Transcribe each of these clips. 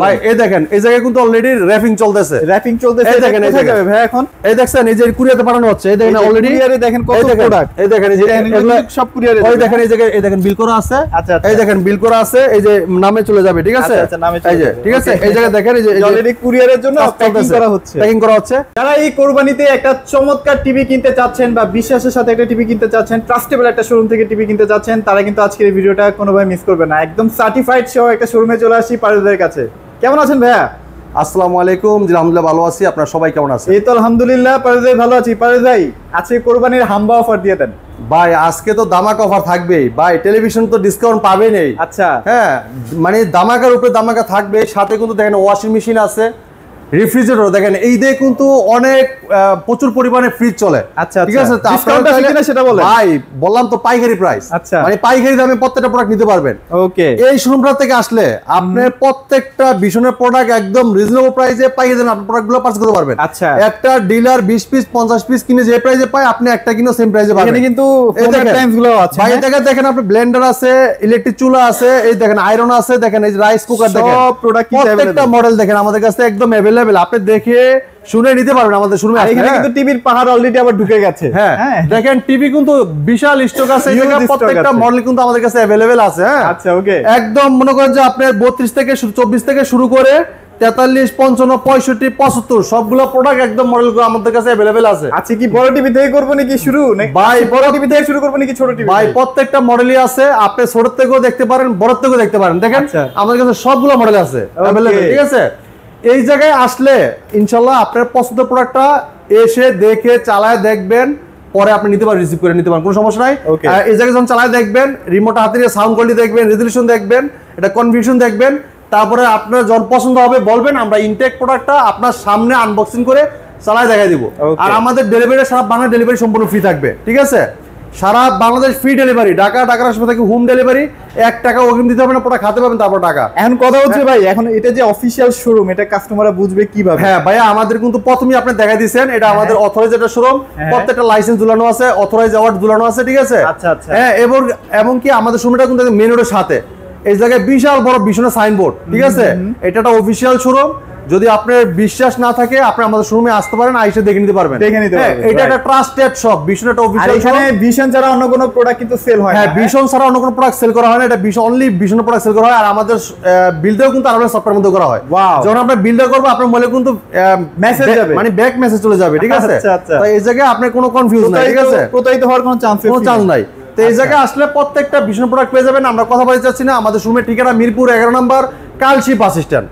ভাই এই দেখেন এই জায়গায় কিন্তু অলরেডি র‍্যাপিং চলতেছে এই দেখেন কোথায় যাবে ভাই এখন এই দেখছেন এই যে কুরিয়ারে পাঠানো হচ্ছে এই দেখেন অলরেডি কুরিয়ারে দেখেন কত প্রোডাক্ট এই দেখেন এই যে এগুলো সব কুরিয়ারে ওই দেখেন এই জায়গায় এই দেখেন বিল করা আছে এই দেখেন বিল করা আছে এই যে নামে চলে যাবে ঠিক আছে আচ্ছা নামে চলে যাবে ঠিক আছে এই জায়গায় দেখেন এই যে অলরেডি কুরিয়ারের জন্য প্যাকিং করা হচ্ছে যারা এই কোরবানিতে একটা চমৎকার টিভি কিনতে চাচ্ছেন বা বিশ্বাসের সাথে একটা টিভি কিনতে চাচ্ছেন ট্রাস্টেবল একটা শোরুম থেকে টিভি কিনতে চাচ্ছেন তারা কিন্তু আজকের এই ভিডিওটা কোনোভাবে মিস করবে না একদম সার্টিফাইড সহ একটা শোরুমে চলে আসি পারভেজের কাছে কেমন আছেন ভাইয়া আসসালামু আলাইকুম জি আলহামদুলিল্লাহ ভালো আছি আপনারা সবাই কেমন আছেন এই তো আলহামদুলিল্লাহ পারভেজ ভাই ভালো আছি পারভেজ ভাই আজকে কোরবানির হাম্বা অফার দিয়ে দেন ভাই আজকে তো দামাকা অফার থাকবেই ভাই টেলিভিশন তো ডিসকাউন্ট পাবেনই আচ্ছা হ্যাঁ মানে দামাকার উপরে দামাকা থাকবে সাথে কিন্তু দেখেন ওয়াশিং মেশিন আছে রেফ্রিজারেটর দেখেন এই দিয়ে কিন্তু অনেক প্রচুর পরিমাণে ফ্রিজ চলে আচ্ছা ঠিক আছে তো ডিসকাউন্টটা কিনা সেটা বলেন ভাই বললাম তো পাইকারি প্রাইস আচ্ছা মানে পাইকারি দামে প্রত্যেকটা প্রোডাক্ট নিতে পারবেন ওকে এই শোরুমটা থেকে আসলে আপনি প্রত্যেকটা ভীষণের প্রোডাক্ট একদম রিজনেবল প্রাইসে পাইয়ে দেন আপনি প্রোডাক্টগুলো পারচেজ করতে পারবেন আচ্ছা একটা ডিলার 20 পিস 50 পিস কিনে যে প্রাইসে পায় আপনি একটা কিনে সেম প্রাইসে পাবেন এখানে কিন্তু টাইমস গুলো আছে ভাই দেখেন আপনি ব্লেন্ডার আছে ইলেকট্রিক চুলা আছে এই দেখেন আয়রন আছে দেখেন এই রাইস কুকার দেখেন সব প্রোডাক্ট প্রত্যেকটা মডেল দেখেন আমাদের কাছে একদম अवेलेबल আপনি দেখে শুনে নিতে পারবেন আমাদের শোরুমে এখানে কিন্তু টিভির পাহাড় অলরেডি আবার ঢুকে গেছে হ্যাঁ দেখেন টিভি কিন্তু বিশাল স্টক আছে এই জায়গা প্রত্যেকটা মডেল কিন্তু আমাদের কাছে अवेलेबल আছে হ্যাঁ আচ্ছা ওকে একদম মনে করেন যে আপনি 32 থেকে 24 থেকে শুরু করে 43 55 65 75 সবগুলো প্রোডাক্ট একদম মডেলগুলো আমাদের কাছে अवेलेबल আছে আচ্ছা কি বড় টিভি থেকে করব নাকি শুরু ভাই বড় টিভি থেকে শুরু করব নাকি ছোট টিভি ভাই প্রত্যেকটা মডেলই আছে আপনি ছোট থেকেও দেখতে পারেন বড় থেকেও দেখতে পারেন দেখেন আমাদের কাছে সবগুলো মডেল আছে अवेलेबल ঠিক আছে এই জায়গায় আসলে ইনশাআল্লাহ আপনার পছন্দের প্রোডাক্টটা এসে দেখে চালায় দেখবেন পরে আপনি নিতে পারেন রিসিভ করে নিতে পারেন কোনো সমস্যা নাই এই জায়গায় যখন চালায় দেখবেন রিমোট হাতে নিয়ে সাউন্ড কোয়ালিটি দেখবেন রেজোলিউশন দেখবেন এটা কনফিগারেশন দেখবেন তারপরে আপনার যখন পছন্দ হবে বলবেন আমরা ইনটেক প্রোডাক্টটা আপনার সামনে আনবক্সিং করে চালায় দেখাই দিব আর আমাদের ডেলিভারি সারা বাংলা ডেলিভারি সম্পূর্ণ ফ্রি থাকবে ঠিক আছে সারা বাংলাদেশ ফ্রি ডেলিভারি ঢাকার আশেপাশে থেকে হোম ডেলিভারি 1 টাকা অগ্রিম দিতে হবে না প্রোডাক্ট খেতে পাবেন তারপর টাকা এখন কথা হচ্ছে ভাই এখন এটা যে অফিশিয়াল শোরুম এটা কাস্টমাররা বুঝবে কিভাবে হ্যাঁ ভাই আমাদের কিন্তু প্রথমেই আপনি দেখাই দিয়েছেন এটা আমাদের অথরাইজড একটা শোরুম প্রত্যেকটা লাইসেন্স ঝুলানো আছে অথরাইজড অ্যাওয়ার্ড ঝুলানো আছে ঠিক আছে আচ্ছা আচ্ছা হ্যাঁ এবং কি আমাদের শোরুমটা কিন্তু মেইন রোডের সাথে এই জায়গায় বিশাল বড় ভীষণ সাইনবোর্ড ঠিক আছে এটা একটা অফিশিয়াল শোরুম যদি আপনার বিশ্বাস না থাকে আপনি আমাদের শোরুমে আসতে পারেন আইসে দেখে নিতে পারবেন এটা একটা ট্রাস্টেড শপ ভীষণ একটা অফিশিয়াল এখানে ভীষণ ছাড়া অন্য কোনো প্রোডাক্ট কিন্তু সেল হয় না হ্যাঁ ভীষণ ছাড়া অন্য কোনো প্রোডাক্ট সেল করা হয় না এটা ভীষণ অনলি ভীষণ প্রোডাক্ট সেল করা হয় আর আমাদের বিলটাও কিন্তু আমাদের সফটওয়্যারের মধ্যে করা হয় যখন আমরা বিলটা করব আপনার মোবাইলে কিন্তু মেসেজ যাবে মানে ব্যাক মেসেজ চলে যাবে ঠিক আছে তো এই জায়গায় আপনার কোনো কনফিউজ নাই ঠিক আছে প্রতারিত হওয়ার কোনো চান্স নাই তো এই জায়গায় আসলে প্রত্যেকটা ভীষণ প্রোডাক্ট পেয়ে যাবেন আমরা কথা বলতে চাচ্ছি না আমাদের শোরুমের ঠিকানা মিরপুর 11 নম্বর Kalshi bus stand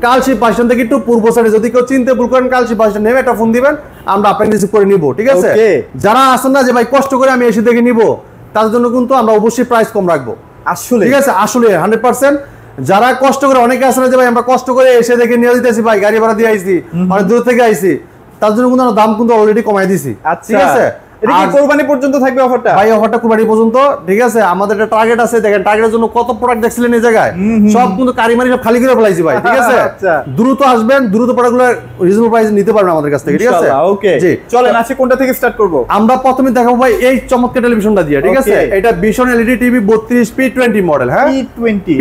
Kalshi bus stand থেকে একটু পূর্ব সাইডে যদি কেউ চিনতে ভুল করেন কালশি বাস স্ট্যান্ড নেমে একটা ফোন দিবেন আমরা আপনাকে রিসিভ করে নিব ঠিক আছে যারা আসেন না যে ভাই কষ্ট করে আমি এসে দেখে নিব তাদের জন্য কিন্তু আমরা অবশ্যই প্রাইস কম রাখবো আসলে ঠিক আছে আসলে 100% যারা কষ্ট করে অনেকে আসে না যে ভাই আমরা কষ্ট করে এসে দেখে নিয়ে দিতেছি ভাই গাড়ি ভাড়া দিয়ে আইছি মানে দূর থেকে আইছি তার জন্য কিন্তু দাম কিন্তু অলরেডি কমাই দিছি ঠিক আছে এটা কি কুরবানি পর্যন্ত থাকবে অফারটা ভাই অফারটা কুরবানি পর্যন্ত ঠিক আছে আমাদের একটা টার্গেট আছে দেখেন টার্গেটের জন্য কত প্রোডাক্ট দেখছিলেন এই জায়গায় সব কিন্তু কারিমারি সব খালি করে ফেলাইছি ভাই ঠিক আছে দ্রুত আসবেন দ্রুত প্রোডাক্টগুলো রিজনেবল প্রাইসে নিতে পারবেন আমাদের কাছ থেকে ঠিক আছে ওকে জি চলেন আজকে কোনটা থেকে স্টার্ট করব আমরা প্রথমে দেখাবো ভাই এই চমৎকার টেলিভিশনটা দিয়ে ঠিক আছে এটা ভীষণ এলইডি টিভি 32p20 মডেল হ্যাঁ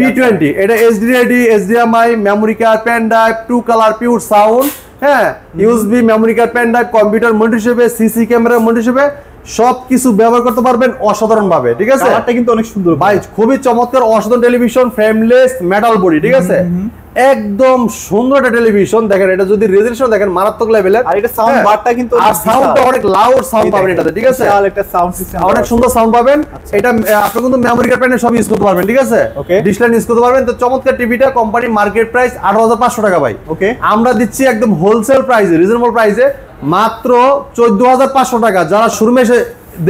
P20 এটা HDD HDMI memory card pen drive 2 colour pure sound হ্যাঁ USB memory card pen drive computer monitor হিসেবে সিসি ক্যামেরা মনিটর হিসেবে সবকিছু ব্যবহার করতে পারবেন অসাধারণ ভাবে ঠিক আছে কালারটা কিন্তু অনেক সুন্দর ভাই খুবই চমৎকার অসাধারণ টেলিভিশন ফ্রেমলেস মেটাল বডি ঠিক আছে একদম সুন্দর একটা টেলিভিশন দেখেন এটা যদি রেজোলিউশন দেখেন মারাত্মক লেভেলের আর এটা সাউন্ড বারটা কিন্তু আর সাউন্ডটা অনেক লাউড সাউন্ড পাবেন এটাতে ঠিক আছে বিশাল একটা সাউন্ড সিস্টেম অনেক সুন্দর সাউন্ড পাবেন এটা আপনি কিন্তু মেমরি কার্ড প্যানেল সব ইউজ করতে পারবেন ঠিক আছে ডিসপ্লে ইউজ করতে পারবেন তো চমৎকার টিভিটা কোম্পানি মার্কেট প্রাইস 18500 টাকা ভাই ওকে আমরা দিচ্ছি একদম হোলসেল প্রাইসে রিজনেবল প্রাইসে মাত্র 14500 টাকা যারা শোরুমে এসে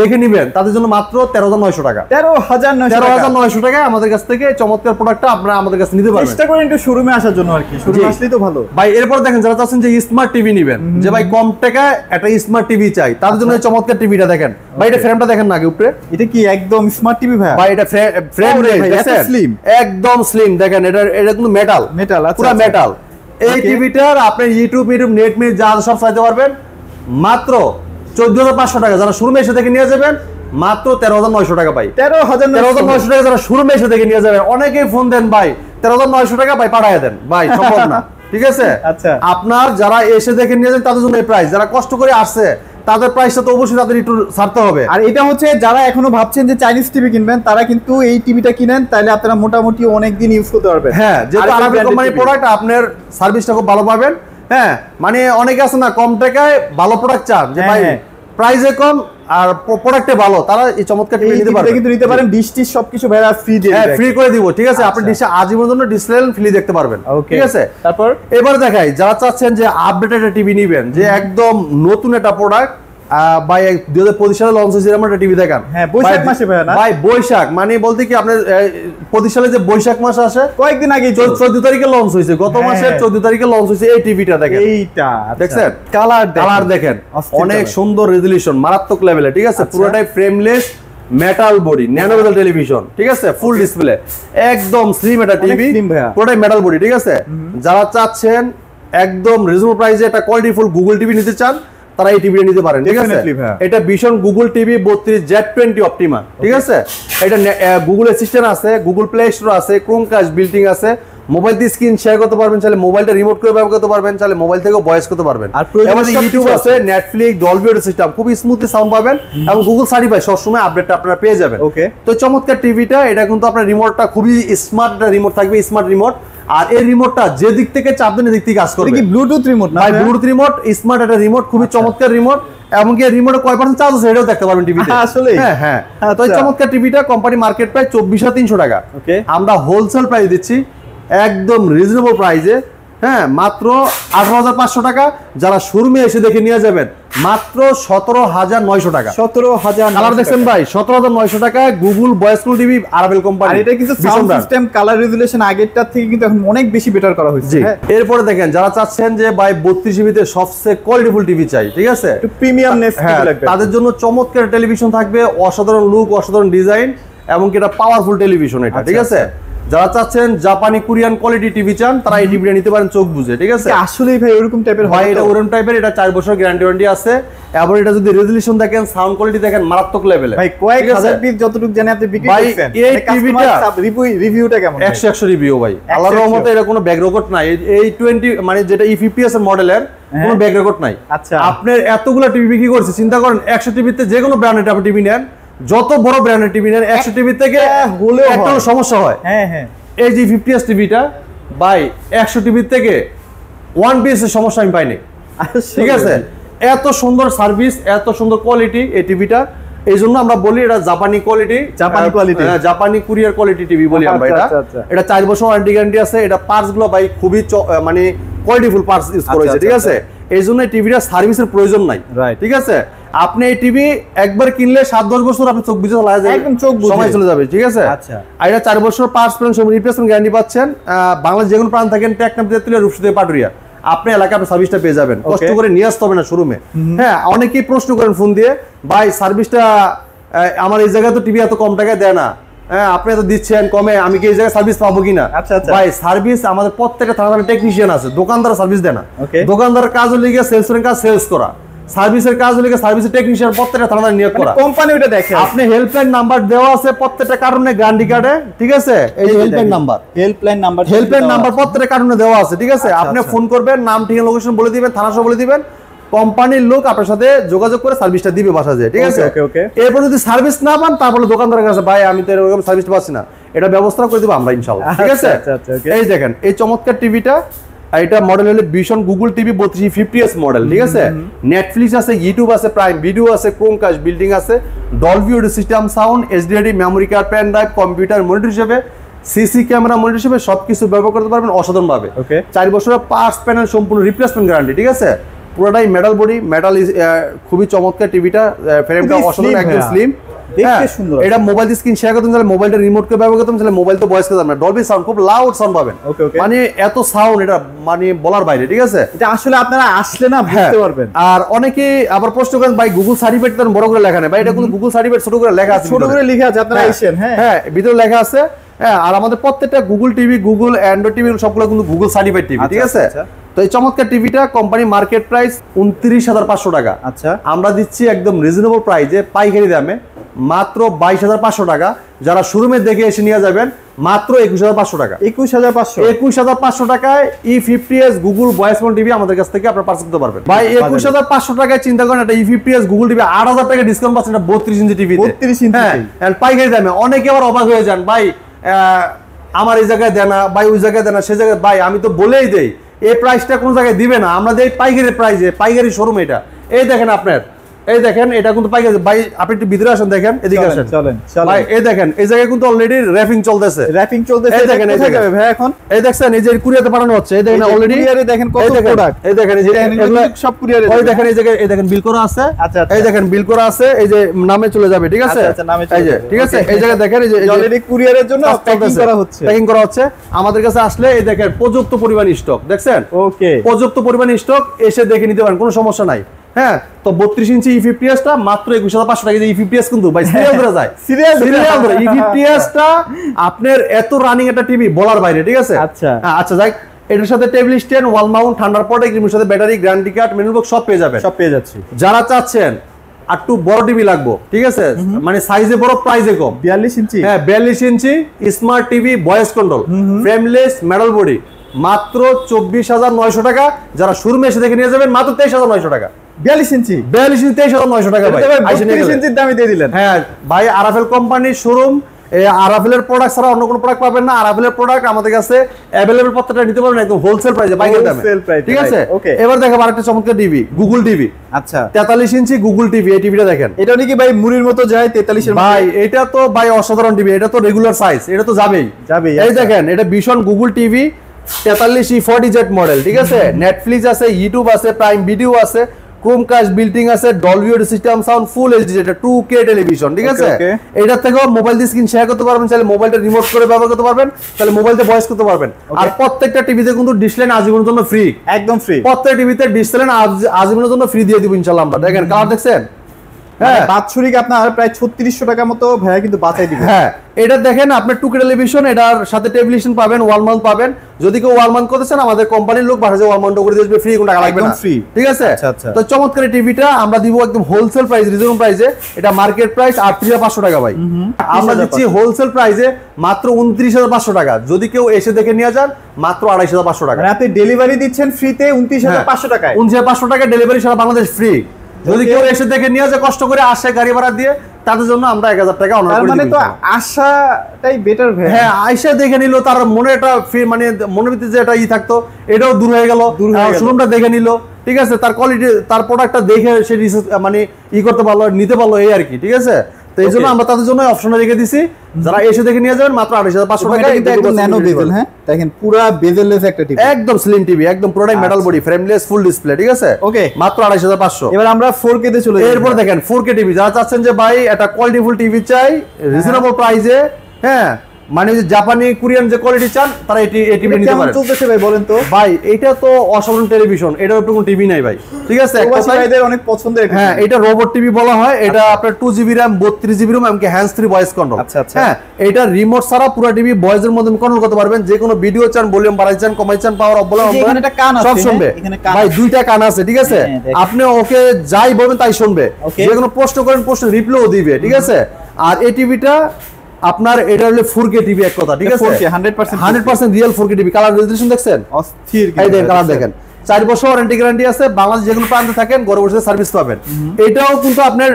দেখে নিবেন তাদের জন্য মাত্র 13900 টাকা 13900 টাকা আমাদের কাছ থেকে চমৎকার প্রোডাক্টটা আপনারা আমাদের কাছে নিতে পারবেন চেষ্টা করেন একটু শোরুমে আসার জন্য আর কি শোরুমে আসলেই তো ভালো ভাই এরপর দেখেন যারা চাচ্ছেন যে স্মার্ট টিভি নেবেন যে ভাই কম টাকায় একটা স্মার্ট টিভি চাই তার জন্য এই চমৎকার টিভিটা দেখেন ভাই এটা ফ্রেমটা দেখেন না আগে উপরে এটা কি একদম স্মার্ট টিভি ভাই এটা ফ্রেম স্লিম একদম স্লিম দেখেন এটা কিন্তু মেটাল পুরো মেটাল এই টিভিটার আপনি ইউটিউব নেট মে যা সব চাইতে পারবেন মাত্র 14500 টাকা যারা শোরুমে এসে দেখে নিয়ে যাবেন মাত্র 13900 টাকা পাই 13900 টাকা যারা শোরুমে এসে দেখে নিয়ে যাবেন অনেকেই ফোন দেন ভাই 13,900 টাকা ভাই পাঠায় দেন ভাই, সম্ভব না। ঠিক আছে, আচ্ছা আপনার যারা এসে দেখে নিয়ে যান তাদের জন্য এই প্রাইস, যারা কষ্ট করে আসছে তাদের প্রাইসটা তো অবশ্যই তাদের একটু ছাড়তে হবে। আর এটা হচ্ছে যারা এখনো ভাবছেন যে চাইনিজ টিভি কিনবেন, তারা কিন্তু এই টিভিটা কিনেন, তাহলে আপনারা মোটামুটি অনেক দিন ইউজ করতে পারবেন। হ্যাঁ, যেহেতু আরাবিক কোম্পানির প্রোডাক্ট, আপনার সার্ভিসটা খুব ভালো পাবেন। হ্যাঁ, মানে অনেকে আছে না কম টাকায় ভালো প্রোডাক্ট চান, যে ভাই প্রাইসে কম আর প্রোডাক্টে ভালো, তারা এই চমৎকার টিভি নিতে পারবেন। কিন্তু নিতে পারেন, ডিশ টিশ সবকিছু ভাইরা ফ্রি দিয়ে হ্যাঁ, ফ্রি করে দিব। ঠিক আছে, আপনি ডিশে আজীবনের জন্য ডিসপ্লে ফ্রি দেখতে পারবেন। ঠিক আছে, তারপর এবার দেখাই যারা চাচ্ছেন যে আপডেটেড একটা টিভি নেবেন, যে একদম নতুন একটা প্রোডাক্ট, ভাই 2025 সালে লঞ্চ হয়েছে এরকম একটা টিভি দেখান। হ্যাঁ, বৈশাখ মাসে ভাই না ভাই, বৈশাখ মানে বলতে কি আপনার 25 সালে যে বৈশাখ মাস আসে কয়েকদিন আগে 14 তারিখে লঞ্চ হয়েছে, গত মাসের 14 তারিখে লঞ্চ হয়েছে এই টিভিটা। দেখেন এইটা, দেখছেন কালার দেখেন, অনেক সুন্দর রেজোলিউশন, মারাত্মক লেভেলে। ঠিক আছে, পুরোটাই ফ্রেমলেস মেটাল বডি, ন্যানো বেজেল টেলিভিশন। ঠিক আছে, ফুল ডিসপ্লে, একদম স্লিম একটা টিভি, পুরোটাই মেটাল বডি। ঠিক আছে, যারা চাচ্ছেন একদম রিজনেবল প্রাইসে একটা কোয়ালিটিফুল গুগল টিভি নিতে চান, তারা এই টিভিটা নিতে পারেন। ঠিক আছে, এটা ভীষণ গুগল টিভি 32Z20 অপটিমা। ঠিক আছে, এটা গুগল অ্যাসিস্ট্যান্ট আছে, গুগল প্লে স্টোর আছে, ক্রোমকাস্ট বিল্টিং আছে, মোবাইল দিয়ে স্ক্রিন শেয়ার করতে পারবেন, চাইলে মোবাইলটা রিমোট করে ব্যবহার করতে পারবেন, চাইলে মোবাইল থেকেও ভয়েস করতে পারবেন। আর ইউটিউব আছে, নেটফ্লিক্স, ডলবি অডিও সিস্টেম, খুব স্মুথলি সাউন্ড পাবেন, এবং গুগল সার্টিফাই সবসময় আপডেটটা আপনারা পেয়ে যাবেন। ওকে, তো চমৎকার টিভিটা, এটা কিন্তু আপনার রিমোটটা খুবই স্মার্ট রিমোট থাকবে, স্মার্ট রিমোট। আর এই রিমোটটা যে দিক থেকে চাপ দেন এদিক থেকে কাজ করবে। কি ব্লুটুথ রিমোট না? ব্লুটুথ রিমোট, স্মার্ট একটা রিমোট, খুবই চমৎকার রিমোট। এমনকি রিমোটে কয় পার্সেন্ট চার্জ আছে এটাও দেখতে পারবেন টিভিতে। আসলে হ্যাঁ, তো এই চমৎকার টিভিটা কোম্পানি মার্কেট প্রাইস 24,300 টাকা। ওকে, আমরা হোলসেল প্রাইস দিচ্ছি একদম রিজনেবল প্রাইসে। হ্যাঁ, মাত্র 18,500 টাকা। যারা শোরুমে এসে দেখে নিয়ে যাবেন মাত্র 17,900 টাকা। 17,000 কালার দেখছেন ভাই, 17,900 টাকায় গুগল ভয়েস কল টিভি, আরাবেল কোম্পানি। আর এটা কিন্তু সাউন্ড সিস্টেম, কালার রেজোলিউশন আগেরটার থেকে কিন্তু এখন অনেক বেশি বেটার করা হয়েছে। এরপরে দেখেন যারা চাচ্ছেন যে ভাই 32 জিবিতে সবচেয়ে কোয়ালিটিফুল টিভি চাই, ঠিক আছে, একটু প্রিমিয়ামনেস লাগবে, তাদের জন্য চমৎকার টেলিভিশন থাকবে, অসাধারণ লুক, অসাধারণ ডিজাইন, এবং কি এটা পাওয়ারফুল টেলিভিশন এটা। ঠিক আছে, যারা চাচ্ছেন জাপানি কোরিয়ান কোয়ালিটি টিভি চান, তারা এই টিভিটা নিতে পারেন চোখ বুঝে। ঠিক আছে, আসলেই ভাই ওরকম টাইপের হয়, এটা ওরকম টাইপের, এটা 4 বছর গ্যারান্টি ওয়ারেন্টি আছে, এবং এটা যদি রেজোলিউশন দেখেন, সাউন্ড কোয়ালিটি দেখেন, মারাত্মক লেভেলে। ভাই কয়েক হাজার পিস যতটুকু জানি আপনি বিক্রি করছেন, এই টিভিটা রিভিউটা কেমন? 100 রিভিউ ভাই, আল্লাহর রহমতে এটা কোনো ব্যাক রেকর্ড নাই। এই 20 মানে যেটা E50s এর মডেলের কোনো ব্যাক রেকর্ড নাই। আচ্ছা, আপনার এতগুলো টিভি বিক্রি করছে, চিন্তা করেন 100 টিভিতে যে কোনো ব্র্যান্ডের আপনি টিভি নেন, যত বড় ব্র্যান্ডের টিভি নেন, 100 টিভি থেকে হলেও একটা সমস্যা হয়। হ্যাঁ, এই যে 50s টিভিটা ভাই 100 টিভি থেকে 1 পিস এর সমস্যা আমি পাইনি। ঠিক আছে, এত সুন্দর সার্ভিস, এত সুন্দর কোয়ালিটি এই টিভিটা। এই জন্য আমরা বলি এটা জাপানি কোয়ালিটি, জাপানি কুরিয়ার কোয়ালিটি টিভি বলি আমরা এটা। এটা 4 বছর ওয়ারেন্টি গ্যারান্টি আছে। এটা পার্টস গুলো ভাই খুবই মানে কোয়ালিটিফুল পার্টস ইউজ করা হয়েছে। ঠিক আছে, এই জন্য টিভিটা সার্ভিসের প্রয়োজন নাই। ঠিক আছে, আপনি এই টিভি একবার কিনলে 7-10 বছর আপনি চোখ বুঝে চালা যায়, একদম চোখ বুঝে সময় চলে যাবে। ঠিক আছে, আর এটা 4 বছর পার্টস পেমেন্ট সব রিপ্লেসমেন্ট গ্যারান্টি পাচ্ছেন। বাংলাদেশ যে কোনো প্রান্ত থাকেন, টেকনাফ, তেতুলিয়া, রূপসী, পাটুরিয়া, আপনি এলাকায় আপনি সার্ভিসটা পেয়ে যাবেন, কষ্ট করে নিয়ে আসতে হবে না শোরুমে। হ্যাঁ, অনেকেই প্রশ্ন করেন ফোন দিয়ে, ভাই সার্ভিসটা আমার এই জায়গায় তো টিভি এত কম টাকায় দেয় না, হ্যাঁ আপনি এত দিচ্ছেন কমে, আমি কি এই জায়গায় সার্ভিস পাবো কিনা? ভাই সার্ভিস আমাদের প্রত্যেকটা থানার টেকনিশিয়ান আছে, দোকানদার সার্ভিস দেয় না। দোকানদারের কাজ হলে গিয়ে সেলসম্যানের কাজ সেলস করা, সার্ভিসের কাজ হলে সার্ভিসের টেকনিশিয়ান প্রত্যেকটা থানার নিয়োগ করা, কোম্পানি ওটা দেখে। আপনি হেল্পলাইন নাম্বার দেওয়া আছে প্রত্যেকটা কারণে গ্যারান্টি কার্ডে। ঠিক আছে, এই যে হেল্পলাইন নাম্বার প্রত্যেকটা কারণে দেওয়া আছে। ঠিক আছে, আপনি ফোন করবেন, নাম ঠিকানা লোকেশন বলে দিবেন, থানা সহ বলে দিবেন, কোম্পানির লোক আপনার সাথে যোগাযোগ করে সার্ভিসটা দিবে বাসা যায়। ঠিক আছে, এরপর যদি সার্ভিস না পান, তারপরে দোকানদারের কাছে ভাই আমি তো এরকম সার্ভিসটা পাচ্ছি না, এটা ব্যবস্থা করে দিব আমরা ইনশাআল্লাহ। ঠিক আছে, এই দেখেন এই চমৎকার টিভিটা, এটা মডেল হলো vision Google TV 3250s model. ঠিক আছে, নেটফ্লিক্স আছে, ইউটিউব আছে, প্রাইম ভিডিও আছে, ক্রোমকাস্ট বিল্ডিং আছে, Dolby audio system, sound, HDRD, memory card, pen drive, computer monitor হিসেবে, সিসি ক্যামেরা মনিটর হিসেবে সবকিছু ব্যবহার করতে পারবেন অসাধারণ ভাবে। 4 বছরের পার্টস প্যানেল সম্পূর্ণ রিপ্লেসমেন্ট গ্যারান্টি। ঠিক আছে, পুরোটাই মেটাল বডি, মেটাল খুবই চমৎকার টিভিটা, ফ্রেমটা অসাধারণ, একদম স্লিম, দেখতে সুন্দর। এটা মোবাইল স্ক্রিন শেয়ার করতে চাইলে মোবাইলটা রিমোট করে ব্যবহার করতে চাইলে মোবাইল তো ভয়েস করতে পারবেন, ডলবি সাউন্ড, খুব লাউড সাউন্ড পাবেন। মানে এত সাউন্ড, এটা মানে বলার বাইরে। ঠিক আছে, এটা আসলে আপনারা আসলে না বুঝতে পারবেন। আর অনেকে আবার প্রশ্ন করেন ভাই গুগল সার্টিফিকেট তো বড় করে লেখা নেই, ভাই এটা কিন্তু গুগল সার্টিফিকেট ছোট করে লেখা আছে, ছোট করে লেখা আছে, আপনারা আইছেন। হ্যাঁ, ভিতরে লেখা আছে। হ্যাঁ, আর আমাদের প্রত্যেকটা Google TV, Google Android TV সবগুলো কিন্তু গুগল সার্টিফাইড টিভি। ঠিক আছে, তো এই চমৎকার টিভিটা কোম্পানি মার্কেট প্রাইস 29,500 টাকা। আচ্ছা, আমরা দিচ্ছি একদম রিজনেবল প্রাইসে পাইকারি দামে মাত্র 22,500 টাকা। যারা শোরুমে দেখে এসে নিয়ে যাবেন মাত্র 21500 টাকা। 21500 টাকায় E50s Google voice phone TV আমাদের কাছ থেকে আপনারা পারচেজ করতে পারবেন ভাই। 21500 টাকায় চিন্তা করেন একটা E50s গুগল টিভি 8000 টাকা ডিসকাউন্ট পাচ্ছেন 32 ইঞ্চি টিভি। 32 ইঞ্চি হ্যাঁ, পাইকারি দামে। অনেকে আবার অবাক হয়ে যান ভাই আমার এই জায়গায় দেনা ভাই, ওই জায়গায় দেনা, সে জায়গায় ভাই আমি তো বলেই দেই এই প্রাইসটা কোন জায়গায় দিবে না, আমরা দেই পাইকারি প্রাইসে, পাইকারি শোরুম এটা। এই দেখেন আপনার, এই দেখেন এটা কিন্তু পাইকারি ভাই। আপনি একটু ভিতরে আসেন, দেখেন এদিকে আসেন চলেন ভাই। এই দেখেন এই জায়গায় কিন্তু অলরেডি র‍্যাপিং চলতেছে। এই দেখেন কোথায় যাবে ভাই এখন? এই দেখছেন এই যে কুরিয়ারে পাঠানো হচ্ছে। এই দেখেন অলরেডি কুরিয়ারে দেখেন কত প্রোডাক্ট। এই দেখেন এই যে এগুলো সব কুরিয়ারে। ওই দেখেন এই জায়গায় এই দেখেন বিল করা আছে। আচ্ছা এই দেখেন বিল করা আছে, এই যে নামে চলে যাবে, ঠিক আছে? আচ্ছা নামে এই যে ঠিক আছে। এই জায়গায় দেখেন এই যে অলরেডি কুরিয়ারের জন্য প্যাকিং করা হচ্ছে। প্যাকিং করা হচ্ছে আমাদের কাছে আসলে। এই দেখেন পর্যাপ্ত পরিমাণ স্টক, দেখছেন? ওকে, পর্যাপ্ত পরিমাণ স্টক, এসে দেখে নিতে পারেন, কোনো সমস্যা নাই। হ্যাঁ, তো 32 ইঞ্চি E50s টা মাত্র 21500 টাকা। E50s কিন্তু ভাই সিরিয়াল ধরে যায়, সিরিয়াল ধরে। E50s টা আপনার এত রানিং একটা টিভি বলার বাইরে, ঠিক আছে? আচ্ছা আচ্ছা যাই, এটার সাথে টেবিল স্ট্যান্ড, ওয়াল মাউন্ট, থান্ডারপড, এর সাথে battery, guarantee card, menu box সব পেয়ে যাবেন। সব পেয়ে যাচ্ছি। যারা চাচ্ছেন আর একটু বড় টিভি লাগবে, ঠিক আছে, মানে সাইজে বড়, প্রাইসে কম, 42 ইঞ্চি। হ্যাঁ 42 inch smart TV, voice control, frameless, metal body, মাত্র 24900 টাকা। যারা শোরুমে এসে দেখে নিয়ে যাবেন মাত্র 23900 টাকা। 42 ইঞ্চি 23900 টাকা ভাই। 32 ইঞ্চির দামে দিয়ে দিলেন। হ্যাঁ ভাই, আরাফেল কোম্পানির শোরুম। আরাফেলের প্রোডাক্ট ছাড়া অন্য কোনো প্রোডাক্ট পাবেন না। আরাফেলের প্রোডাক্ট আমাদের কাছে अवेलेबल, প্রত্যেকটা নিতে পারবেন একদম হোলসেল প্রাইসে, পাইকারি দামে, ঠিক আছে? এবার দেখেন আরেকটা চমৎকার টিভি, গুগল টিভি। আচ্ছা 43 ইঞ্চি গুগল টিভি। এই টিভিটা দেখেন, এটা নাকি ভাই মুড়ির মতো যায় 43 এর ভাই। এটা তো ভাই অসাধারণ টিভি, এটা তো রেগুলার সাইজ, এটা তো যাবেই। এই দেখেন এটা ভীষণ গুগল টিভি 43E40Z মডেল, ঠিক আছে? নেটফ্লিক্স আছে, ইউটিউব আছে, প্রাইম ভিডিও আছে, ক্রোমকাস্ট বিল্টিং আছে, Dolby audio system sound, full HD, এটা 2K টেলিভিশন, ঠিক আছে? এটা থেকেও মোবাইল দিয়ে স্ক্রিন শেয়ার করতে পারবেন, চাইলে মোবাইলটা রিমোট করে ব্যবহার করতে পারবেন, তাহলে মোবাইলতে ভয়েস করতে পারবেন। আর প্রত্যেকটা টিভিতে কিন্তু ডিসলাইন আজীবনের জন্য ফ্রি, একদম ফ্রি। প্রত্যেকটা টিভিতে ডিসলাইন আজীবনের জন্য ফ্রি দিয়ে দিব ইনশাআল্লাহ আমরা। দেখেন কালার দেখছেন? হ্যাঁ, বাৎসরিক আপনার প্রায় 3600 টাকা মতো ভাইয়া কিন্তু বাঁচাই দিবেন। হ্যাঁ, এটা দেখেন আপনার 2K টেলিভিশন, এটার সাথে টেলিভিশন পাবেন, ওয়াল মাউন্ট পাবেন। যদি কেউ ওয়াল মাউন্ট করতে চান আমাদের কোম্পানির লোক বাসায় ওয়াল মাউন্ট করে দিবে ফ্রি, কোনো টাকা লাগবে না, ফ্রি, ঠিক আছে? আচ্ছা। তো চমৎকার টিভিটা আমরা দিব একদম হোলসেল প্রাইস, রিজনেবল প্রাইসে। এটা মার্কেট প্রাইস 38500 টাকা ভাই, আমরা দিচ্ছি হোলসেল প্রাইসে মাত্র 29500 টাকা। যদি কেউ এসে দেখে নিয়ে যান মাত্র 28500 টাকা। আপনি ডেলিভারি দিচ্ছেন ফ্রিতে 29500 টাকায়। 29500 টাকা ডেলিভারি সারা বাংলাদেশ ফ্রি। যদি কেউ এসে দেখে নিয়ে যায় কষ্ট করে আসে গাড়ি ভাড়া দিয়ে, তাদের জন্য আমরা 1000 টাকা অনার করে দিই। মানে তো আশাটাই বেটার ভাই। হ্যাঁ, আয়সা দেখে নিল, তার মনে একটা মানে মনের ভিতরে যে একটা থাকতো, এটাও দূর হয়ে গেল। শোরুমটা দেখে নিল, ঠিক আছে? তার কোয়ালিটি, তার প্রোডাক্টটা দেখে সে মানে করতে পারলো, নিতে পারলো, এই আর কি, ঠিক আছে? তো এই জন্য আমরা তাদের জন্য অপশন রেখে দিছি, যারা এসে দেখে নিয়ে যাবেন মাত্র 28500 টাকা। এটা একদম ন্যানো বেজেল, হ্যাঁ দেখেন পুরো বেজেললেস একটা টিভি, একদম স্লিম টিভি, একদম পুরোটাই metal body, frameless, full display, ঠিক আছে? ওকে, মাত্র 28500। এবার আমরা 4K তে চলে যাই। এরপর দেখেন 4K টিভি, যারা চাচ্ছেন যে ভাই একটা কোয়ালিটিফুল টিভি চাই রিজনেবল প্রাইসে, হ্যাঁ মানে যে জাপানি কোরিয়ান যে কোয়ালিটি চান তারা এই টিভি নিতে পারেন। চলতেছে ভাই বলেন তো? ভাই এটা তো অসাধারণ টেলিভিশন, এটা একটু কোনো টিভি নাই ভাই, ঠিক আছে? ভাইদের অনেক পছন্দের। হ্যাঁ, এটা রোবট টিভি বলা হয়। এটা আপনার 2GB RAM, 32GB ROM, এমনকি হ্যান্ডস ফ্রি ভয়েস কন্ট্রোল। আচ্ছা। হ্যাঁ, এটা রিমোট ছাড়া পুরো টিভি ভয়েসের মধ্যে কন্ট্রোল করতে পারবেন। যে কোনো ভিডিও চান, ভলিউম বাড়াই চান, কমাই চান, পাওয়ার অফ বলেন, সব শুনবে ভাই। 2টা কান আছে, ঠিক আছে? আপনি ওকে যাই বলবেন তাই শুনবে। যে কোনো প্রশ্ন করেন, প্রশ্ন রিপ্লাইও দিবে, ঠিক আছে? আর এই টিভিটা আপনার এটা হলো 4K টিভি, এক কথা, ঠিক আছে? 100% real 4K TV. Colour resolution দেখছেন? অস্থির। এই দেখেন কালার দেখেন। 4 বছর ওয়ারেন্টি গ্যারান্টি আছে, বাংলাদেশ যে কোনো প্রান্তে থাকেন ঘরে বসে সার্ভিস পাবেন। এটাও কিন্তু আপনার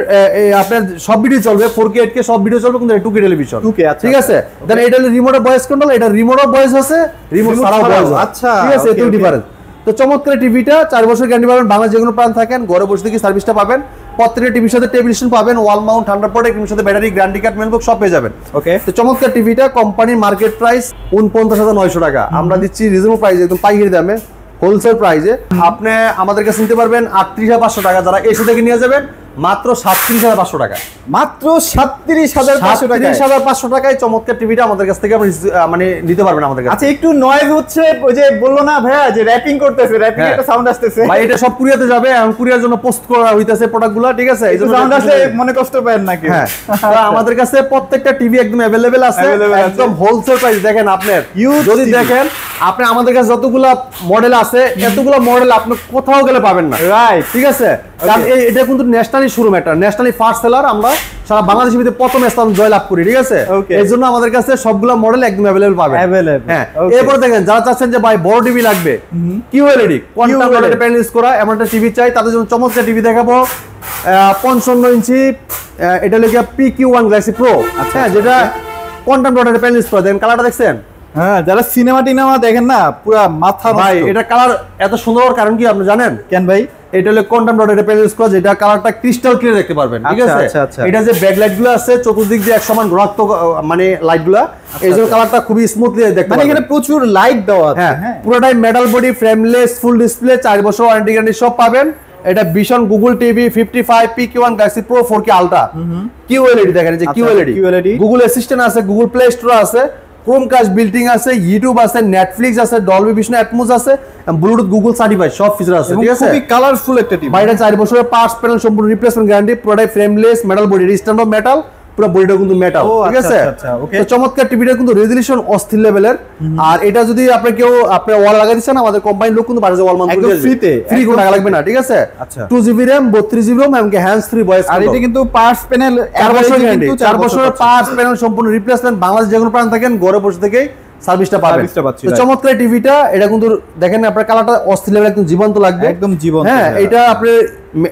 সব ভিডিও চলবে, 4K 8K সব ভিডিও চলবে, কিন্তু 2K টেলিভিশন, ঠিক আছে? দেন এটা হলো রিমোট ভয়েস কন্ট্রোল, এটা রিমোট ভয়েস আছে, রিমোট ছাড়াও ভয়েস। আচ্ছা, ঠিক আছে, এটাও ডিফারেন্স। তো চমৎকার টিভিটা 4 বছর গ্যারান্টি পাবেন, বাংলাদেশ যে কোনো প্রান্তে থাকেন ঘরে বসে থেকে সার্ভিসটা পাবেন। প্রত্যেকটা টিভির সাথে টেলিভিশন পাবেন, ওয়াল মাউন্ট, থান্ডারপড, এর সাথে ব্যাটারি, গ্যারান্টি কার্ড, মেনবুক সব পেয়ে যাবেন। ওকে, তো চমৎকার টিভিটা কোম্পানির মার্কেট প্রাইস 49900 টাকা, আমরা দিচ্ছি রিজনেবল প্রাইসে, একদম পাইকারি দামে, হোলসেল প্রাইসে। আপনি আমাদের কাছে নিতে পারবেন 38500 টাকা। যারা এসে থেকে নিয়ে যাবেন মাত্র 37500 টাকা, মাত্র 37500 টাকায় চমৎকার টিভিটা আমাদের কাছ থেকে আপনি মানে নিতে পারবেন আমাদের কাছে। আচ্ছা, একটু নয়েজ হচ্ছে, ওই যে বললো না ভাইয়া যে র‍্যাপিং করতেছে, র‍্যাপিং একটা সাউন্ড আসতেছে ভাই। এটা সব কুরিয়াতে যাবে, এখন কুরিয়ার জন্য পোস্ট করা হইতাছে প্রোডাক্টগুলো, ঠিক আছে? এই জন্য সাউন্ড আসলে মনে কষ্ট পাবেন নাকি? হ্যাঁ, আমাদের কাছে প্রত্যেকটা টিভি একদম अवेलेबल আছে, একদম হোলসেল প্রাইস। দেখেন আপনার যদি দেখেন আপনি আমাদের কাছে যতগুলা মডেল আছে, এতগুলা মডেল আপনি কোথাও গেলে পাবেন না, রাইট? ঠিক আছে, কারণ এটা কিন্তু ন্যাশনালি শোরুম, একটা ন্যাশনালি ফার্স্ট সেলার, আমরা সারা বাংলাদেশের মধ্যে প্রথম স্থান জয়লাভ করি, ঠিক আছে? এই জন্য আমাদের কাছে সবগুলো মডেল একদম অ্যাভেলেবল পাবেন। হ্যাঁ, এরপর দেখেন যারা চাচ্ছেন যে ভাই বড় টিভি লাগবে, QLED quantum dotted panel use করা এমন একটা টিভি চাই, তাদের জন্য চমৎকার টিভি দেখাবো। 55 ইঞ্চি, এটা হলো PQ1 Galaxy Pro, হ্যাঁ, যেটা কোয়ান্টাম ডটেড প্যানেল ইউজ করা। দেখেন কালারটা দেখছেন? হ্যাঁ, যারা সিনেমা টিনেমা দেখেন না, পুরো মাথা নষ্ট। ভাই এটা কালার এত সুন্দর হওয়ার কারণ কি আপনি জানেন? কেন ভাই? এটা হলো কোয়ান্টাম ডটেড প্যানেল ইউজ করা, যেটা কালারটা ক্রিস্টাল ক্লিয়ার দেখতে পারবেন, ঠিক আছে? এটা যে ব্যাকলাইট গুলো আছে চতুর্দিক দিয়ে এক সমান গুণাত্মক মানে লাইট গুলা, এই জন্য কালারটা খুবই স্মুথলি দেখতে পারবেন। এখানে প্রচুর লাইট দেওয়া আছে। হ্যাঁ, পুরোটাই metal body, frameless, full display, 4 বছর ওয়ারেন্টি গ্যারান্টি সব পাবেন। এটা vision Google TV 55 PQ1 Galaxy Pro 4K Ultra QLED, দেখেন যে QLED, গুগল অ্যাসিস্ট্যান্ট আছে, গুগল প্লে স্টোর আছে, ক্রোমকাস্ট বিল্টিং আছে, ইউটিউব আছে, নেটফ্লিক্স আছে, ডলবি ভিশন অ্যাটমস আছে, ব্লুটুথ গুগল সার্টিফাইড সব ফিচার আছে, ঠিক আছে? খুবই কালারফুল একটা টিভি। বাইরে 4 বছরের পার্টস প্যানেল সম্পূর্ণ রিপ্লেসমেন্ট গ্যারান্টি, পুরোটাই frameless metal body, stand of metal, পুরো বডিটা কিন্তু মেটাল, ঠিক আছে? তো চমৎকার টিভিটা কিন্তু রেজোলিউশন অস্থির লেভেলের। আর এটা যদি আপনি কেউ আপনি ওয়াল লাগাই দিচ্ছেন, আমাদের কোম্পানির লোক কিন্তু বাড়িতে ওয়াল মাউন্ট করে দিবে ফ্রি, কোনো টাকা লাগবে না, ঠিক আছে? 2GB RAM 32GB ROM এমনকি হ্যান্ডস ফ্রি ভয়েস। আর এটা কিন্তু পার্টস প্যানেল 4 বছর গ্যারান্টি, 4 বছরের পার্টস প্যানেল সম্পূর্ণ রিপ্লেসমেন্ট, বাংলাদেশ যে কোনো প্রান্ত থাকেন ঘরে বসে থেকেই সার্ভিসটা পাবেন। তো চমৎকার টিভিটা, এটা কিন্তু দেখেন আপনার কালারটা অস্থির লেভেল, একদম জীবন্ত লাগবে, একদম জীবন্ত। হ্যাঁ, এটা আপনি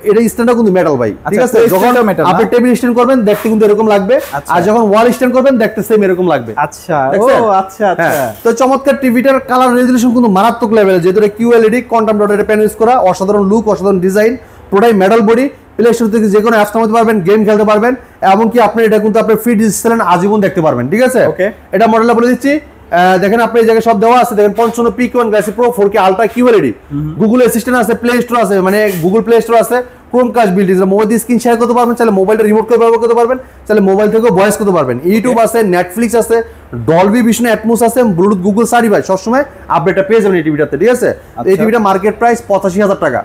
এটা স্ট্যান্ডটা কিন্তু মেটাল ভাই, ঠিক আছে? যখন আপনি টেবিল স্ট্যান্ড করবেন দেখতে কিন্তু এরকম লাগবে, আর যখন ওয়াল স্ট্যান্ড করবেন দেখতে সেম এরকম লাগবে। আচ্ছা, ও আচ্ছা আচ্ছা। তো চমৎকার টিভিটার কালার রেজোলিউশন কিন্তু মারাত্মক লেভেল, যেহেতু QLED quantum dotted panel use করা, অসাধারণ লুক, অসাধারণ ডিজাইন, পুরোটাই মেটাল বডি। প্লে স্টোর থেকে যে কোনো অ্যাপস নামাতে পারবেন, গেম খেলতে পারবেন, এমনকি আপনি এটা কিন্তু আপনি ফ্রি ডিসপ্লে আজীবন দেখতে পারবেন, ঠিক আছে? এটা মডেলটা বলে দিচ্ছি, দেখেন আপনি এই জায়গায় সব দেওয়া আছে, দেখেন 55 PQ1 Galaxy Pro 4K Ultra QLED, Google assistant আছে, প্লে স্টোর আছে, মানে গুগল প্লে স্টোর আছে, ক্রোমকাস্ট বিল্ডিং, মোবাইল দিয়ে স্ক্রিন শেয়ার করতে পারবেন, চাইলে মোবাইলটা রিমোট করে ব্যবহার করতে পারবেন, চাইলে মোবাইল থেকেও ভয়েস করতে পারবেন, ইউটিউব আছে, নেটফ্লিক্স আছে, ডলবি ভিশন অ্যাটমস আছে, ব্লুটুথ গুগল সার্টিফাইড, সবসময় আপডেটটা পেয়ে যাবেন এই টিভিটাতে, ঠিক আছে? এই টিভিটা মার্কেট প্রাইস 85,000 টাকা,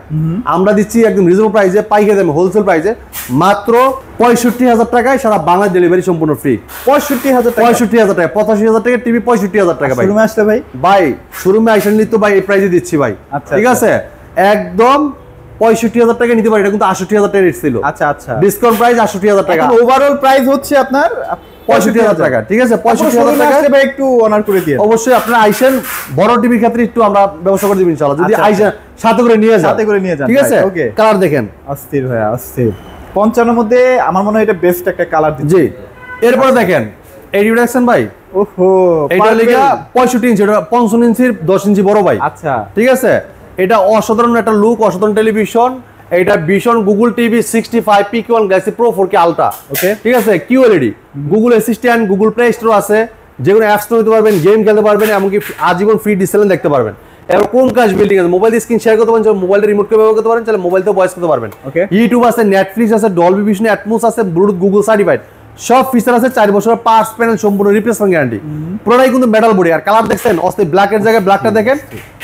আমরা দিচ্ছি একদম রিজনেবল প্রাইসে, পাইকারি দামে, হোলসেল প্রাইসে মাত্র 65,000 টাকায়, সারা বাংলা ডেলিভারি সম্পূর্ণ ফ্রি। 65,000 টাকা, 85,000 টাকা, 85,000 টাকা টিভি, 65,000 টাকা ভাই। শোরুমে আসলে ভাই শোরুমে আইসা নিতে ভাই এই প্রাইসে দিচ্ছি ভাই, ঠিক আছে? একদম 65,000 টাকা নিতে পারি, এটা কিন্তু 68,000 টাকা রেট ছিল। আচ্ছা আচ্ছা, ডিসকাউন্ট প্রাইস 68,000 টাকা, ওভারঅল প্রাইস হচ্ছে আপনার 65,000 টাকা, ঠিক আছে? 65,000 টাকা ভাই একটু অনার করে দিয়ে, অবশ্যই আপনারা আইসেন, বড় টিভির ক্ষেত্রে একটু আমরা ব্যবস্থা করে দিব ইনশাআল্লাহ, যদি আইসেন সাথে করে নিয়ে যান, ঠিক আছে? কালার দেখেন অস্থির ভাই, অস্থির। 55 মধ্যে আমার মনে হয় এটা বেস্ট একটা কালার দিচ্ছে। জি, এরপর দেখেন এই রিডাকশন ভাই, ওহো, এটা লেখা 65 ইঞ্চি, এটা 55 ইঞ্চির 10 ইঞ্চি বড় ভাই, আচ্ছা, ঠিক আছে? এটা অসাধারণ একটা লুক, অসাধারণ টেলিভিশন, এটা vision Google TV 65 PQ1 Galaxy Pro 4K Ultra, ওকে, ঠিক আছে? QLED, Google assistant, Google play store আছে, যে কোনো অ্যাপস নিতে পারবেন, গেম খেলতে পারবেন, এমনকি আজীবন ফ্রি ডিসপ্লে দেখতে পারবেন। এবার ক্রোমকাস্ট বিল্ডিং আছে, মোবাইল স্ক্রিন শেয়ার করতে পারেন, মোবাইলটা রিমোট করে ব্যবহার করতে পারেন, চাইলে মোবাইল থেকে ভয়েস করতে পারবেন, ওকে? ইউটিউব আছে, নেটফ্লিক্স আছে, ডলবি ভিশন অ্যাটমস আছে, ব্লুটুথ গুগল সার্টিফাইড সব ফিচার আছে, 4 বছরের পার্টস প্যানেল সম্পূর্ণ রিপ্লেসমেন্ট গ্যারান্টি, পুরোটাই কিন্তু মেটাল বডি। আর কালার দেখছেন, অস্তে ব্ল্যাকের জায়গায় ব্ল্যাকটা দেখেন,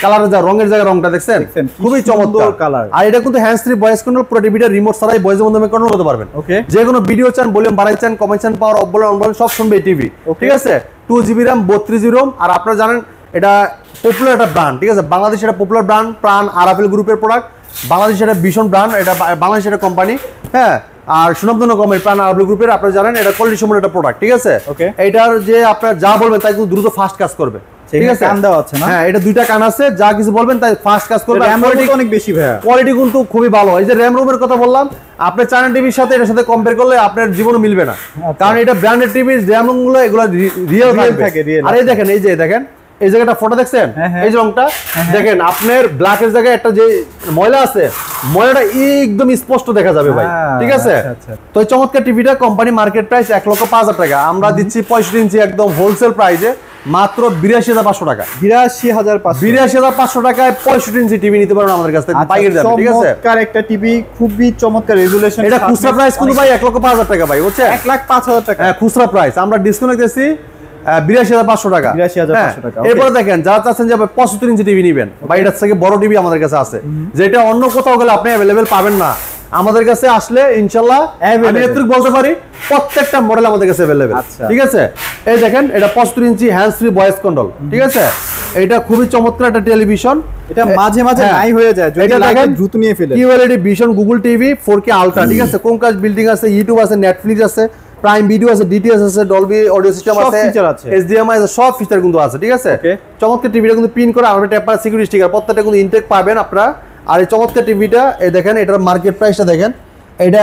কালারের যা রঙের জায়গায় রংটা দেখছেন, খুবই চমৎকার কালার। আর এটা কিন্তু হ্যান্ডস ফ্রি ভয়েস কন্ট্রোল, পুরো টিভিটা রিমোট ছাড়াই ভয়েসের মাধ্যমে কন্ট্রোল করতে পারবেন, ওকে? যে কোনো ভিডিও চান, ভলিউম বাড়াই চান, কমাই চান, পাওয়ার অফ বলেন অন বলেন সব শুনবে এই টিভি, ঠিক আছে? 2GB RAM 32GB ROM। আর আপনারা জানেন এটা পপুলার একটা ব্র্যান্ড, ঠিক আছে? বাংলাদেশ এটা পপুলার ব্র্যান্ড, প্রাণ আরাফেল গ্রুপের প্রোডাক্ট, বাংলাদেশ এটা ভীষণ ব্র্যান্ড, এটা বাংলাদেশ এটা কোম্পানি, হ্যাঁ। আর সুনামধন্য কোম্পানি প্রাণ আরাফেল গ্রুপের, আপনারা জানেন এটা কোয়ালিটি সম্পন্ন একটা প্রোডাক্ট, ঠিক আছে? ওকে, এটার যে আপনারা যা বলবেন তাই কিন্তু দ্রুত ফাস্ট কাজ করবে, ঠিক আছে? কান দেওয়া আছে না? হ্যাঁ, এটা দুইটা কান আছে, যা কিছু বলবেন তাই ফাস্ট কাজ করবে। র‍্যাম কোয়ালিটি অনেক বেশি ভাই, কোয়ালিটি কিন্তু খুবই ভালো। এই যে র‍্যাম রোমের কথা বললাম, আপনি চায়না টিভির সাথে এর সাথে কম্পেয়ার করলে আপনার জীবনে মিলবে না, কারণ এটা ব্র্যান্ডেড টিভির র‍্যাম রোম গুলো এগুলো রিয়েল থাকে। আর এই দেখেন, এই যে দেখেন এই জায়গাটা ফটো দেখছেন, এই যে রংটা দেখেন, আপনার ব্ল্যাকের জায়গায় একটা যে ময়লা আছে, ময়লাটা একদম স্পষ্ট দেখা যাবে ভাই, ঠিক আছে? তো এই চমৎকার টিভিটা কোম্পানি মার্কেট প্রাইস 1,05,000 টাকা, আমরা দিচ্ছি 65 ইঞ্চি একদম হোলসেল প্রাইসে মাত্র 82,500 টাকা। 82,500 টাকায় 65 ইঞ্চি টিভি নিতে পারবেন আমাদের কাছ থেকে পাইকারি দামে, ঠিক আছে? চমৎকার একটা টিভি, খুবই চমৎকার রেজোলিউশন। এটা খুচরা প্রাইস কিন্তু ভাই 1,05,000 টাকা ভাই, বুঝছেন? 1,05,000 টাকা, হ্যাঁ, খুচরা প্রাইস। আমরা ডিসকাউন্ট দিতেছি 82,500 টাকা। 82,500 টাকা। এরপর দেখেন, যারা চাচ্ছেন যে 75 ইঞ্চি টিভি নেবেন, বা এটার থেকে বড় টিভি আমাদের কাছে আছে, যেটা অন্য কোথাও গেলে আপনি অ্যাভেলেবেল পাবেন না, আমাদের কাছে আসলে ইনশাআল্লাহ আমি এতটুকু বলতে পারি প্রত্যেকটা মডেল আমাদের কাছে অ্যাভেলেবেল, ঠিক আছে? এই দেখেন, এটা 75 ইঞ্চি হ্যান্ডস ফ্রি ভয়েস কন্ট্রোল, ঠিক আছে? এটা খুবই চমৎকার একটা টেলিভিশন, এটা মাঝে মাঝে নাই হয়ে যায়, যদি লাগে দ্রুত নিয়ে ফেলে। QLED vision Google TV 4K ultra, ঠিক আছে, কোনকাস বিল্ডিং আছে, ইউটিউব আছে, নেটফ্লিক্স আছে, প্রাইম ভিডিও আছে, ডিটিএস আছে, ডলবি অডিও সিস্টেম আছে, HDMI আছে, সব ফিচার কিন্তু আছে, ঠিক আছে। চমৎকার টিভিটা কিন্তু পিন করা আমরা টেম্পার সিকিউরিটি স্টিকার প্রত্যেকটা কিন্তু ইনটেক পাবেন আপনারা। আর এই চমৎকার টিভিটা এই দেখেন, এটার মার্কেট প্রাইসটা দেখেন, এটা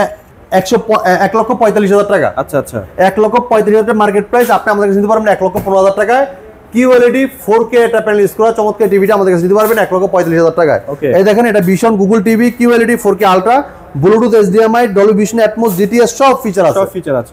1,45,000 টাকা। আচ্ছা আচ্ছা, 1,45,000 টাকা মার্কেট প্রাইস। আপনি আমাদের কাছে নিতে পারবেন 1,15,000 টাকায়। QLED 4K এটা প্যানেল ইউজ করা চমৎকার টিভিটা আমাদের কাছে নিতে পারবেন 1,45,000 টাকায়। এই দেখেন, এটা vision Google TV QLED 4K ultra, Bluetooth, HDMI, Dolby Vision, atoms, GTS সব ফিচার আছে,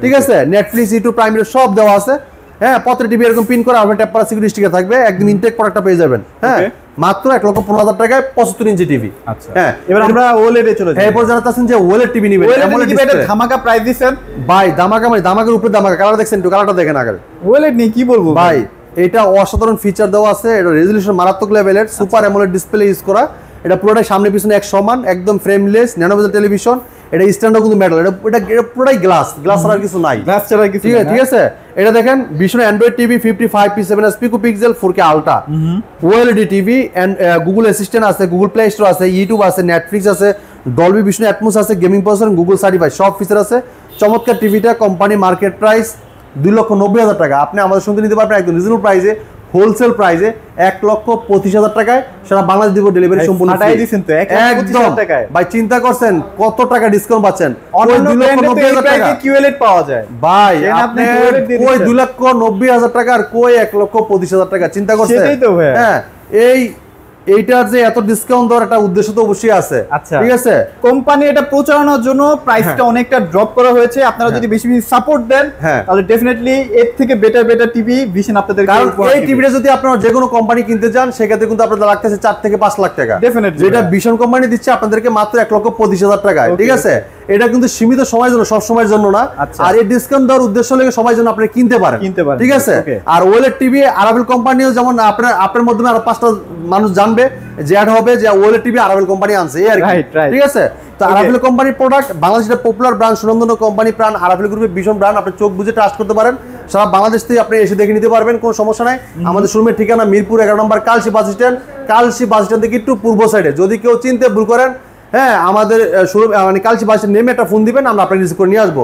ঠিক আছে। নেটফ্লিক্স, ইউটিউব, প্রাইম সব দেওয়া আছে। হ্যাঁ, প্রত্যেকটা টিভি এরকম পিন করা আপনার টেম্পার সিকিউরিটি স্টিকার থাকবে, একদম ইনটেক প্রোডাক্টটা পেয়ে যাবেন। হ্যাঁ, মাত্র 1,15,000 টাকায় 75 ইঞ্চি টিভি। আচ্ছা, হ্যাঁ, এবার আমরা OLED এ চলে যাই। এরপর যারা চাচ্ছেন যে OLED টিভি নেবেন, AMOLED এটা ধামাকা প্রাইস দিবেন ভাই, ধামাকা মানে ধামাকার উপরে ধামাকা। কালার দেখছেন, একটু কালারটা দেখেন আগে। OLED নিয়ে কি বলবো ভাই, এটা অসাধারণ ফিচার দেওয়া আছে, এটা রেজোলিউশন মারাত্মক লেভেলের, সুপার অ্যামোলেড ডিসপ্লে ইউজ করা। এটা পুরোটাই সামনে পিছনে এক সমান, একদম ফ্রেমলেস ন্যানোভেজেল টেলিভিশন। এটা স্ট্যান্ডও কিন্তু মেটাল, এটা পুরোটাই গ্লাস ছাড়া কিছু নাই, গ্লাস ছাড়া কিছু, ঠিক আছে। এটা দেখেন, ভিশন অ্যান্ড্রয়েড টিভি 55p7 পিকোপিক্সেল 4K ultra, OLED TV, and Google assistant আছে, গুগল প্লে স্টোর আছে, ইউটিউব আছে, নেটফ্লিক্স আছে, ডলবি ভিশন, অ্যাটমস আছে, গেমিং প্রসেসর, গুগল সার্টিফাইড সব ফিচার আছে। চমৎকার টিভিটা কোম্পানি মার্কেট প্রাইস 2,90,000 টাকা। আপনি আমাদের সঙ্গে নিতে পারবেন একদম রিজনেবল প্রাইসে, হোলসেল প্রাইসে 1,25,000 টাকায় সারা বাংলাদেশ দিব ডেলিভারি সম্পূর্ণ ফ্রি। একদম ভাই, চিন্তা করছেন কত টাকা ডিসকাউন্ট পাচ্ছেন? 2,90,000 টাকা QLED পাওয়া যায় ভাই, আপনি কই 2,90,000 টাকা আর কই 1,25,000 টাকা, চিন্তা করছেন? সেটাই তো ভাই। হ্যাঁ, এইটার যে এত ডিসকাউন্ট দেওয়ার একটা উদ্দেশ্য তো অবশ্যই আছে, ঠিক আছে। কোম্পানি এটা প্রচারণার জন্য প্রাইসটা অনেকটা ড্রপ করা হয়েছে। আপনারা যদি বেশি বেশি সাপোর্ট দেন তাহলে ডেফিনেটলি এর থেকে বেটার টিভি ভিশন আপনাদের, কারণ এই টিভিটা যদি আপনারা যে কোনো কোম্পানি কিনতে চান সেক্ষেত্রে কিন্তু আপনাদের লাগতেছে 4 থেকে 5 লাখ টাকা, ডেফিনেটলি। যেটা ভিশন কোম্পানি দিচ্ছে আপনাদেরকে মাত্র 1,25,000 টাকায়, ঠিক আছে। এটা কিন্তু সীমিত সময়ের জন্য, সব সময়ের জন্য না। আর এই ডিসকাউন্ট দেওয়ার উদ্দেশ্য হলো সময়ের জন্য আপনি কিনতে পারেন, ঠিক আছে। আর OLED টিভি আরাভেল কোম্পানিও যেমন আপনার মাধ্যমে আরো 5টা মানুষ জানবে যে অ্যাড হবে যে OLED টিভি আরাভেল কোম্পানি আনছে, এই আর কি, ঠিক আছে। তো আরাভেল কোম্পানির প্রোডাক্ট, বাংলাদেশের পপুলার ব্র্যান্ড, সুনন্দন কোম্পানি প্রাণ আরাভেল গ্রুপের ভীষণ ব্র্যান্ড, আপনি চোখ বুঝে ট্রাস্ট করতে পারেন। সারা বাংলাদেশ থেকে আপনি এসে দেখে নিতে পারবেন, কোনো সমস্যা নাই। আমাদের শোরুমের ঠিকানা মিরপুর 11 নম্বর Kalshi bus stand, Kalshi bus stand থেকে একটু পূর্ব সাইডে। যদি কেউ চিনতে ভুল করেন, হ্যাঁ, আমাদের শোরুম মানে কালশি বাস স্ট্যান্ড নেমে একটা ফোন দিবেন, আমরা আপনাকে রিসিভ করে নিয়ে আসবো।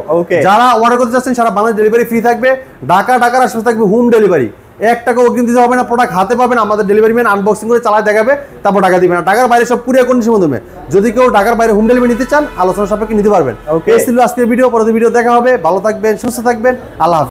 যারা অর্ডার করতে চাচ্ছেন সারা বাংলাদেশ ডেলিভারি ফ্রি থাকবে, ঢাকার আশেপাশে থাকবে হোম ডেলিভারি, 1 টাকাও অগ্রিম দিতে হবে না, প্রোডাক্ট হাতে পাবেন, আমাদের ডেলিভারি ম্যান আনবক্সিং করে চালায় দেখাবে, তারপর টাকা দিবেন। ঢাকার বাইরে সব কুরিয়ার কন্ডিশনের মাধ্যমে। যদি কেউ ঢাকার বাইরে হোম ডেলিভারি নিতে চান, আলোচনা সাপেক্ষে নিতে পারবেন। এই ছিল আজকের ভিডিও, পরবর্তী ভিডিও দেখা হবে। ভালো থাকবেন, সুস্থ থাকবেন, আল্লাহ হাফেজ।